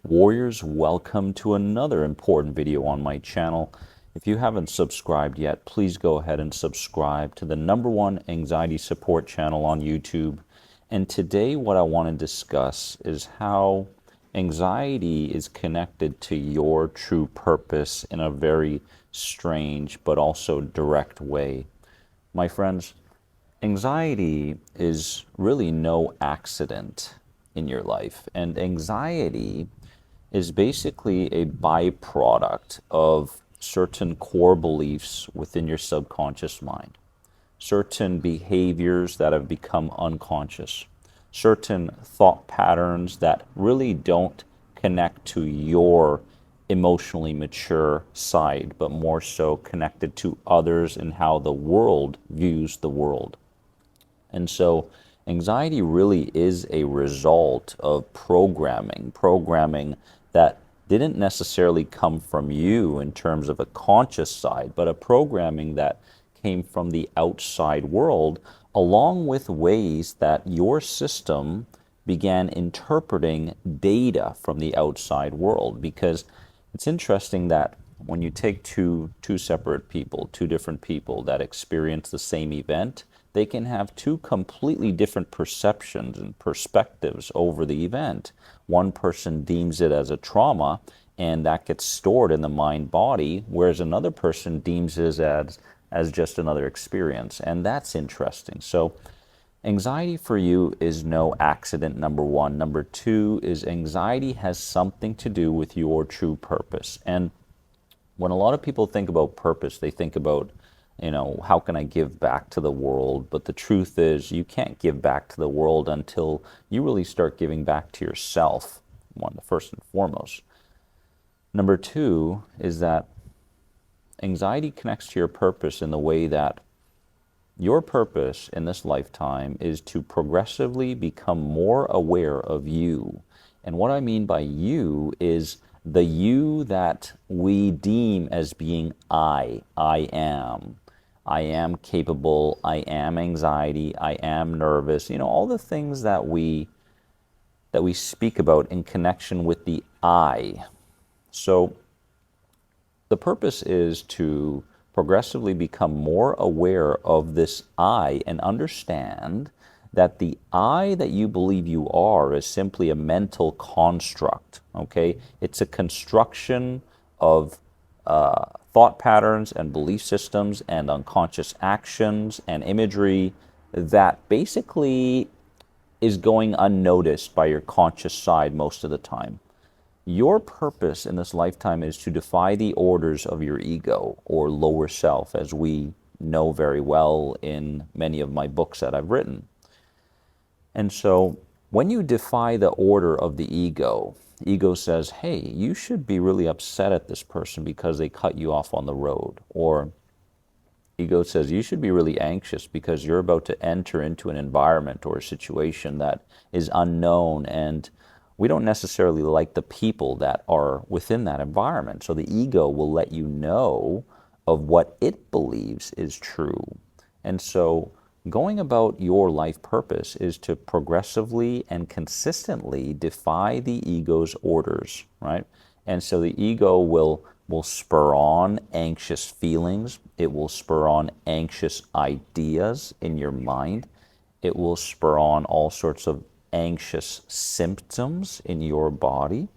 Warriors, welcome to another important video on my channel. If you haven't subscribed yet, please go ahead and subscribe to the #1 anxiety support channel on YouTube. And today what I want to discuss is how anxiety is connected to your true purpose in a very strange but also direct way. My friends, anxiety is really no accident in your life, and anxiety is basically a byproduct of certain core beliefs within your subconscious mind, certain behaviors that have become unconscious, certain thought patterns that really don't connect to your emotionally mature side, but more so connected to others and how the world views the world. And so anxiety really is a result of programming that didn't necessarily come from you in terms of a conscious side, but a programming that came from the outside world, along with ways that your system began interpreting data from the outside world. Because it's interesting that when you take two separate people, two different people that experience the same event, they can have two completely different perceptions and perspectives over the event. One person deems it as a trauma, and that gets stored in the mind body, whereas another person deems it as just another experience. And that's interesting. So anxiety for you is no accident, number one. Number two is anxiety has something to do with your true purpose. And when a lot of people think about purpose, they think about, how can I give back to the world? But the truth is, you can't give back to the world until you really start giving back to yourself, first and foremost. Number two is that anxiety connects to your purpose in the way that your purpose in this lifetime is to progressively become more aware of you. And what I mean by you is the you that we deem as being I am capable, I am anxiety, I am nervous, all the things that we speak about in connection with the I. So the purpose is to progressively become more aware of this I and understand that the I that you believe you are is simply a mental construct, okay? It's a construction of thought patterns and belief systems and unconscious actions and imagery that basically is going unnoticed by your conscious side most of the time. Your purpose in this lifetime is to defy the orders of your ego or lower self, as we know very well in many of my books that I've written. And so when you defy the order of the ego says, hey, you should be really upset at this person because they cut you off on the road. Or ego says, you should be really anxious because you're about to enter into an environment or a situation that is unknown, and we don't necessarily like the people that are within that environment. So the ego will let you know of what it believes is true. And so going about your life purpose is to progressively and consistently defy the ego's orders, right? And so the ego will spur on anxious feelings. It will spur on anxious ideas in your mind. It will spur on all sorts of anxious symptoms in your body.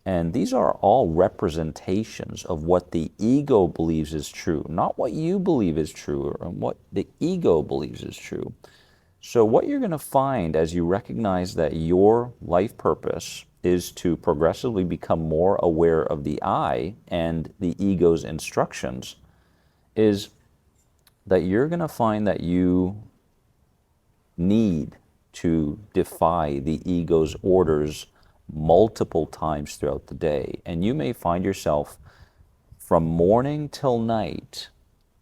And these are all representations of what the ego believes is true, not what you believe is true or what the ego believes is true. So what you're going to find as you recognize that your life purpose is to progressively become more aware of the I and the ego's instructions is that you're going to find that you need to defy the ego's orders multiple times throughout the day. And you may find yourself from morning till night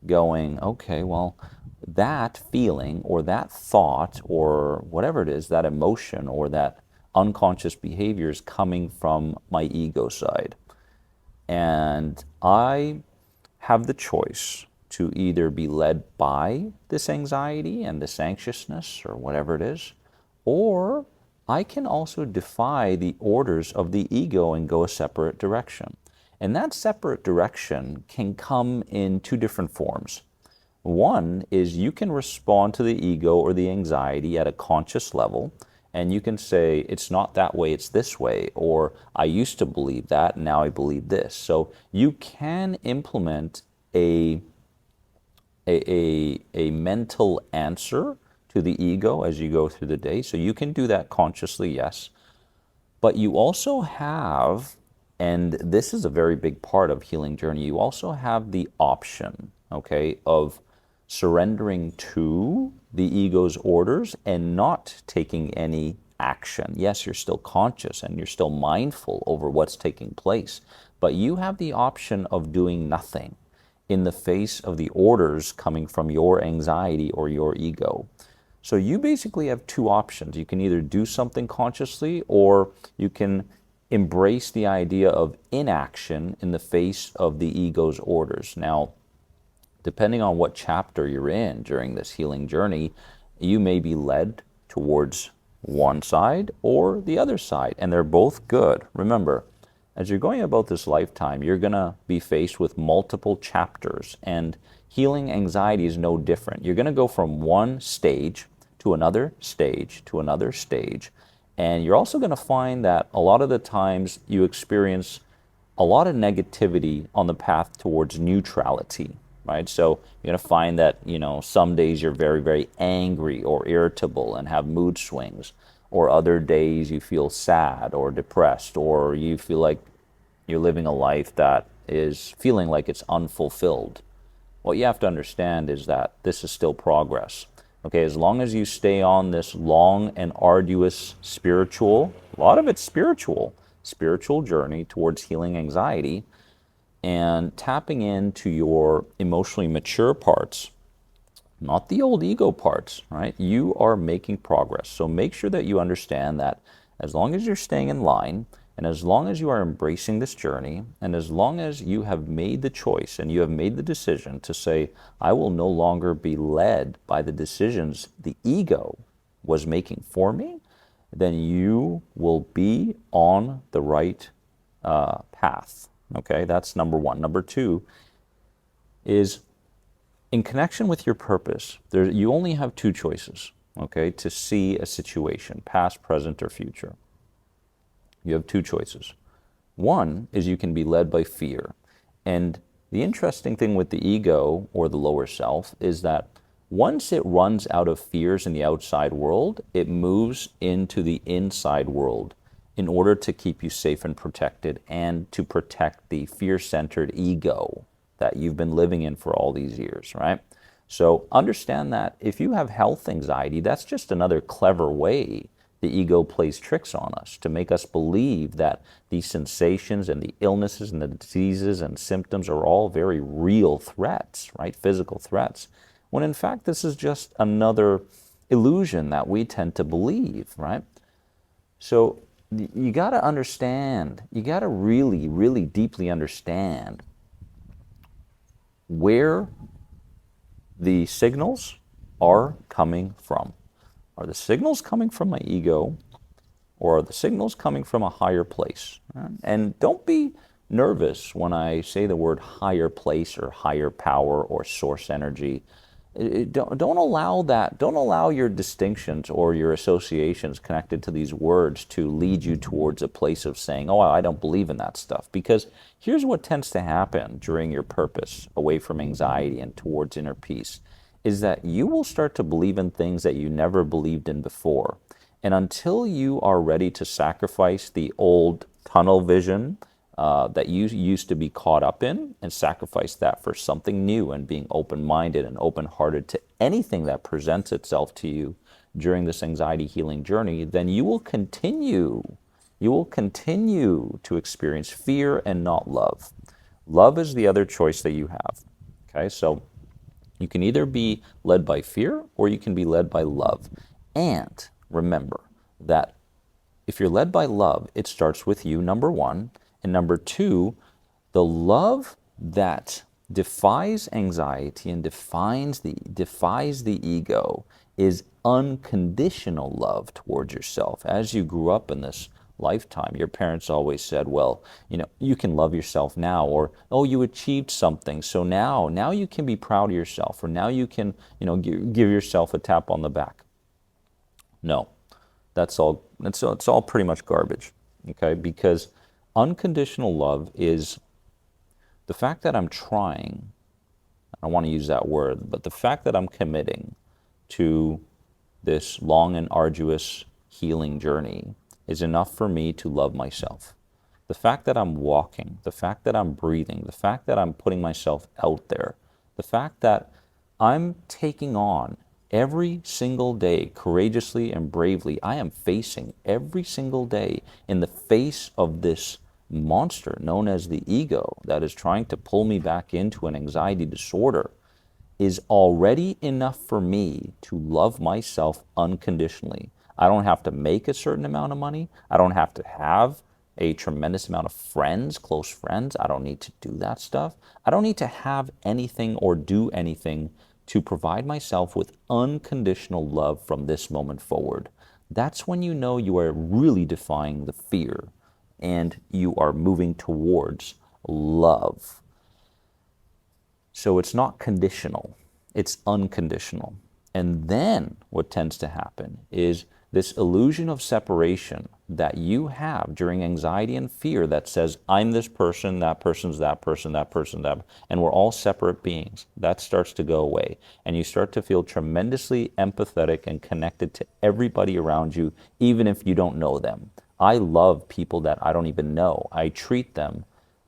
going, okay, well, that feeling or that thought or whatever it is, that emotion or that unconscious behavior is coming from my ego side. And I have the choice to either be led by this anxiety and this anxiousness or whatever it is, or I can also defy the orders of the ego and go a separate direction. And that separate direction can come in two different forms. One is you can respond to the ego or the anxiety at a conscious level, and you can say, it's not that way, it's this way, or I used to believe that, now I believe this. So you can implement a mental answer to the ego as you go through the day. So you can do that consciously, yes. But you also have, and this is a very big part of healing journey, you also have the option, okay, of surrendering to the ego's orders and not taking any action. Yes, you're still conscious and you're still mindful over what's taking place, but you have the option of doing nothing in the face of the orders coming from your anxiety or your ego. So you basically have two options. You can either do something consciously, or you can embrace the idea of inaction in the face of the ego's orders. Now, depending on what chapter you're in during this healing journey, you may be led towards one side or the other side, and they're both good. Remember, as you're going about this lifetime, you're going to be faced with multiple chapters, and healing anxiety is no different. You're going to go from one stage to another stage to another stage, and you're also going to find that a lot of the times you experience a lot of negativity on the path towards neutrality, right? So you're going to find that, some days you're very, very angry or irritable and have mood swings, or other days you feel sad or depressed, or you feel like you're living a life that is feeling like it's unfulfilled. What you have to understand is that this is still progress. Okay, as long as you stay on this long and arduous a lot of it's spiritual journey towards healing anxiety and tapping into your emotionally mature parts, not the old ego parts, right? You are making progress. So make sure that you understand that as long as you're staying in line, and as long as you are embracing this journey, and as long as you have made the choice and you have made the decision to say, I will no longer be led by the decisions the ego was making for me, then you will be on the right path. Okay, that's number one. Number two is, in connection with your purpose, you only have two choices, okay, to see a situation, past, present, or future. You have two choices. One is you can be led by fear. And the interesting thing with the ego, or the lower self, is that once it runs out of fears in the outside world, it moves into the inside world in order to keep you safe and protected, and to protect the fear-centered ego that you've been living in for all these years, right? So understand that if you have health anxiety, that's just another clever way the ego plays tricks on us to make us believe that these sensations and the illnesses and the diseases and symptoms are all very real threats, right? Physical threats. When in fact, this is just another illusion that we tend to believe, right? So you got to understand, you got to really, really deeply understand where the signals are coming from. Are the signals coming from my ego, or are the signals coming from a higher place? And don't be nervous when I say the word higher place or higher power or source energy. Don't allow that. Don't allow your distinctions or your associations connected to these words to lead you towards a place of saying, oh, I don't believe in that stuff. Because here's what tends to happen during your purpose, away from anxiety and towards inner peace, is that you will start to believe in things that you never believed in before. And until you are ready to sacrifice the old tunnel vision that you used to be caught up in, and sacrifice that for something new and being open-minded and open-hearted to anything that presents itself to you during this anxiety healing journey, then you will continue to experience fear and not love. Love is the other choice that you have. Okay, so you can either be led by fear or you can be led by love. And remember that if you're led by love, it starts with you, number one. And number two, the love that defies anxiety and defies the ego is unconditional love towards yourself. As you grew up in this lifetime, your parents always said, well, you can love yourself now, or, oh, you achieved something, so now you can be proud of yourself, or now you can, give yourself a tap on the back. No, it's all pretty much garbage, okay? Because unconditional love is the fact that I'm trying, I don't want to use that word, but the fact that I'm committing to this long and arduous healing journey is enough for me to love myself. The fact that I'm walking, the fact that I'm breathing, the fact that I'm putting myself out there, the fact that I'm taking on every single day courageously and bravely, I am facing every single day in the face of this monster known as the ego that is trying to pull me back into an anxiety disorder, is already enough for me to love myself unconditionally. I don't have to make a certain amount of money. I don't have to have a tremendous amount of friends, close friends. I don't need to do that stuff. I don't need to have anything or do anything to provide myself with unconditional love from this moment forward. That's when you know you are really defying the fear and you are moving towards love. So it's not conditional, it's unconditional. And then what tends to happen is this illusion of separation that you have during anxiety and fear that says, I'm this person, that person's that person, that person, that, and we're all separate beings. That starts to go away. And you start to feel tremendously empathetic and connected to everybody around you, even if you don't know them. I love people that I don't even know. I treat them,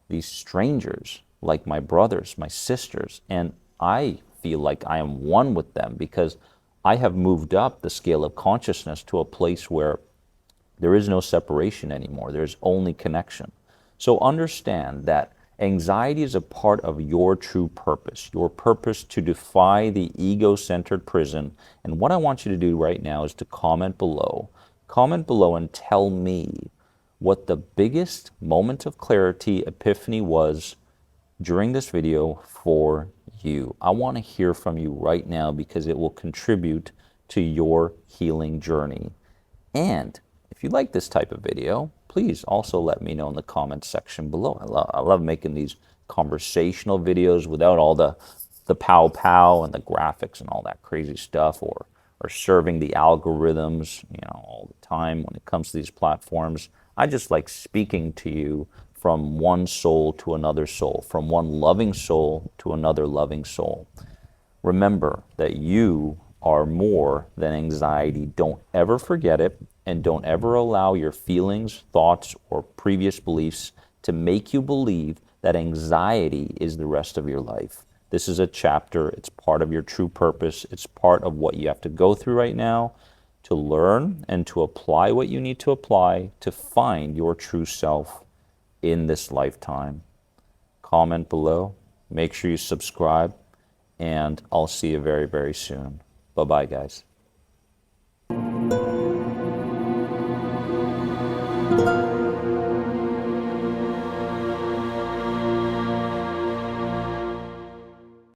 these strangers, like my brothers, my sisters, and I feel like I am one with them because I have moved up the scale of consciousness to a place where there is no separation anymore. There's only connection. So understand that anxiety is a part of your true purpose, your purpose to defy the ego-centered prison. And what I want you to do right now is to comment below. Comment below and tell me what the biggest moment of clarity, epiphany was during this video for you. I want to hear from you right now because it will contribute to your healing journey. And if you like this type of video, please also let me know in the comments section below. I love making these conversational videos without all the pow pow and the graphics and all that crazy stuff, or serving the algorithms, all the time when it comes to these platforms. I just like speaking to you from one soul to another soul, from one loving soul to another loving soul. Remember that you are more than anxiety. Don't ever forget it, and don't ever allow your feelings, thoughts, or previous beliefs to make you believe that anxiety is the rest of your life. This is a chapter. It's part of your true purpose. It's part of what you have to go through right now to learn and to apply what you need to apply to find your true self in this lifetime. Comment below. Make sure you subscribe, and I'll see you very, very soon. Bye-bye, guys.